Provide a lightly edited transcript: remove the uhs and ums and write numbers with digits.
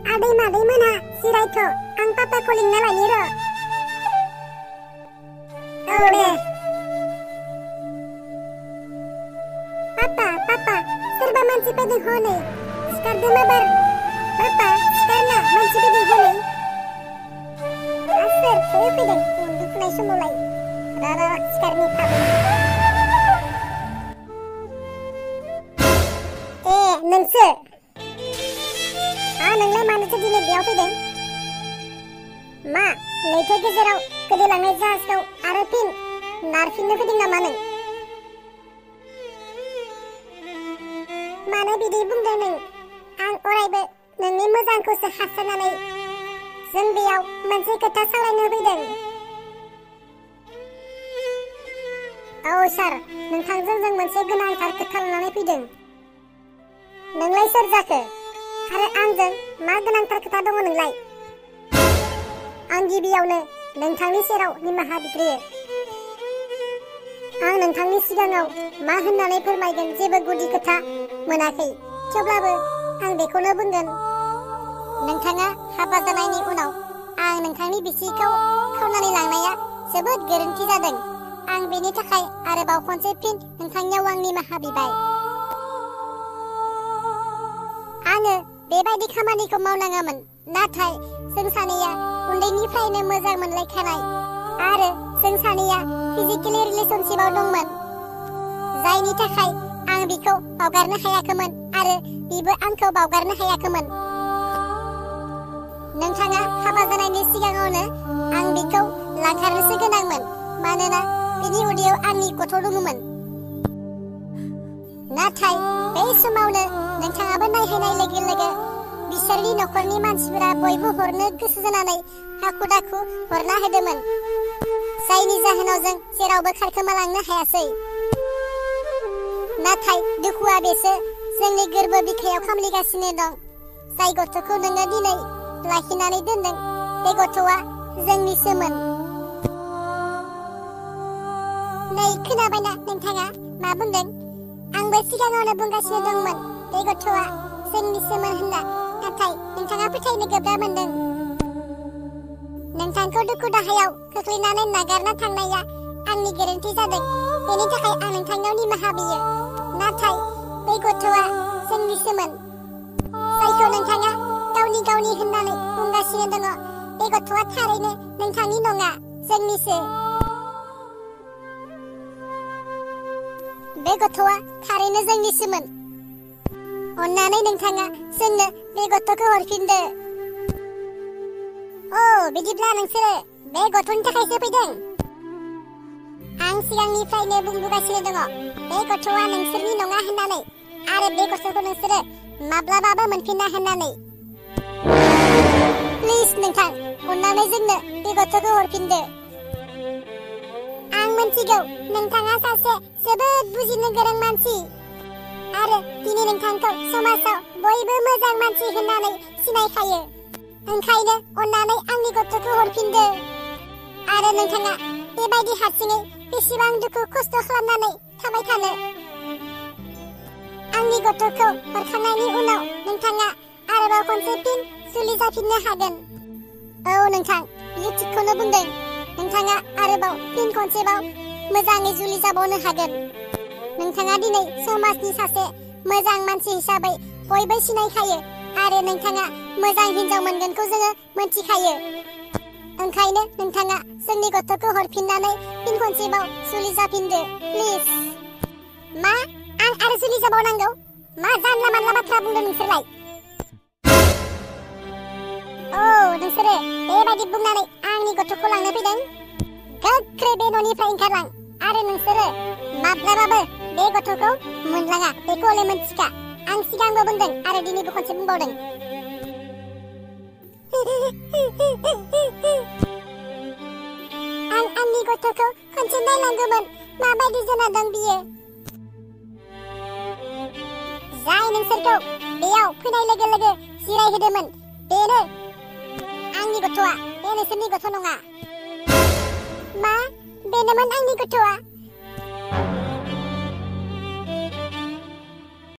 Aday maday मोनहा जिरायथ' आं पापाखौ लिंना लायनि र'। औ दे। पापा सोरबा मानसि फैदों हनै सिखारदो माबार। पापा सिखारना मानसि फैदों हनै। सोर फैदों उन्दुफुनाय समावलाय। र' सिखारनि थाब। नोंसो नोंलाय मानोथो दिनै बेयाव फैदों? मा लैथो गेजेराव गोदोलांनाय जाहाजखौ आरो फिन नारफिननो फैदों नामा नों? मानो बिदि बुंदों नों? आं अरायबो नोंनि मोजांखौसो हास्थायनानै जों बेयाव मोनसे खोथा सावरायनो फैदों। औ सार, नोंथांजों जों मोनसे गोनांथार खोथा लानानै फैदों। नोंलाय सोर जाखो? आरो आंजों मा गोनांथार खोथा दङ नोंलाय? आं गिबियावनो नोंथांनि सेराव निमाहा बिग्रोयो। आं नोंथांनि सिगाङाव मा होननानै फोरमायगोन जेबो गुदि खोथा मोनाखै। थेवब्लाबो आं बेखौनो बुंगोन। नोंथाङा हाबा जानायनि उनाव आं नोंथांनि बिसिखौ खावनानै लांनाया जोबोद गोरोन्थि जादों। आं बेनि थाखाय आरोबाव खनसे फिन नोंथांनियाव आं निमाहा बिबाय। आङो बेबायदि खामानिखौ मावनाङामोन, नाथाय जों सानैया उन्दैनिफ्रायनो मोजां मोनलायखानाय आरो जों सानैया फिजिकेलि रिलेशनशिपआव दंमोन, जायनि थाखाय आं बिखौ बावगारनो हायाखैमोन आरो बिबो आंखौ बावगारनो हायाखैमोन। नोंथाङा हाबा जानायनि सिगाङावनो आं बिखौ लांखारनोसो गोनांमोन, मानोना बिनि उदैयाव आंनि गथ' दङमोन। नाथाय बे समावनो नोंथाङाबो नायहैनाय लोगो लोगो बिसोरनि नखरनि मानसिफोरा बयबो हरनो गोसो जानानै हाखु दाखु हरना होदोंमोन, जायनि जाहोनाव जों जेरावबो खारखोमालांनो हायासै। नाथाय दुखुआ बेसो जोंनि गोरबो बिखायाव खामलिगासिनो दं। जाय गथ'खौ नोङो दिनै लाखिनानै दोनदों, बे गथ'आ जोंनिसोमोन। नै खोनाबायना नोंथाङा मा बुंदों? आंबो सिगाङावनो बुंगासिनो दंमोन बे गथ'आ जोंनिसोमोन होनना, नाथाय नोंथाङा फोथायनो गोब्राब मोनदों। नोंथांखौ दुखु दाहायाव खोख्लैनानै नागारना थांनाया आंनि गोरोन्थि जादों। बेनि थाखाय आं नोंथांनियाव निमाहा बियो। नाथाय बे गथ'आ जोंनिसोमोन। जायखौ नोंथाङा गावनि होननानै बुंगासिनो दङ, बे गथ'आ थारैनो नोंथांनि नङा, जोंनिसो। बे गथ'आ थारैनो जोंनिसोमोन। अन्नानै नोंथाङा जोंनो बे गथ'खौ हरफिनदो। बिदिब्ला नोंसोरो बे गथ'नि थाखायसो फैदों? आं सिगांनिफ्रायनो बुंबोगासिनो दङ बे गथ'आ नोंसोरनि नङा होननानै, आरो बे गथ'खौ नोंसोरो माब्लाबाबो मोनफिना होननानै। प्लिज नोंथां, अन्नानै जोंनो बे गथ'खौ हरफिनदो। आं मिथिगौ नोंथाङा सासे जोबोद बुजिनो गोरों मानसि आरो दिनै नोंथांखौ समाजाव बयबो मोजां मानसि होननानै सिनायखायो। ओंखायनो अन्नानै आंनि गथ'खौ हरफिनदो। आरो नोंथाङा बेबायदि हारसिङै बेसेबां दुखु खस्थ' खालामनानै थाबाय थानो? आंनि गथ'खौ हरखांनायनि उनाव नोंथाङा आरोबाव खनसे फिन जुलि जाफिननो हागोन। औ नोंथां, बियो थिगखौनो बुंदों। नोंथाङा आरोबाव फिन खनसेबाव मोजाङै जुलि जाबावनो हागोन। नोंथाङा दिनै समाजनि सासे मोजां मानसि हिसाबै बयबो सिनायखायो आरो नोंथाङा मोजां हिनजाव मोनगोनखौ जोङो मोनथिखायो। ओंखायनो नोंथाङा जोंनि गथ'खौ हरफिननानै फिन खनसेबाव जुलि जाफिनदो प्लिज। मा? आं आरो जुलि जाबावनांगौ? मा जानला मानला बाथ्रा बुंदों नोंसोरलाय? नोंसोरो बेबायदि बुंनानै आंनि गथ'खौ लांनो फैदों? गोख्रै बे न'निफ्राय ओंखारलां आरो नोंसोरो माब्लाबाबो बे गथ'खौ मोनलाङा, बेखौ हले मोनथिखा। आं सिगांबो बुंदों आरो दिनैबो खनसे बुंबावदों। आं आंनि गथ'खौ खनसे नायनांगौमोन, माबायदि जाना दं बियो। जाय नोंसोरखौ बेयाव फैनाय लोगो लोगो जिरायहोदोंमोन, बेनो आंनि गथ'आ, बे नोंसोरनि गथ' नङा। मा? बेनोमोन आंनि गथ'आ?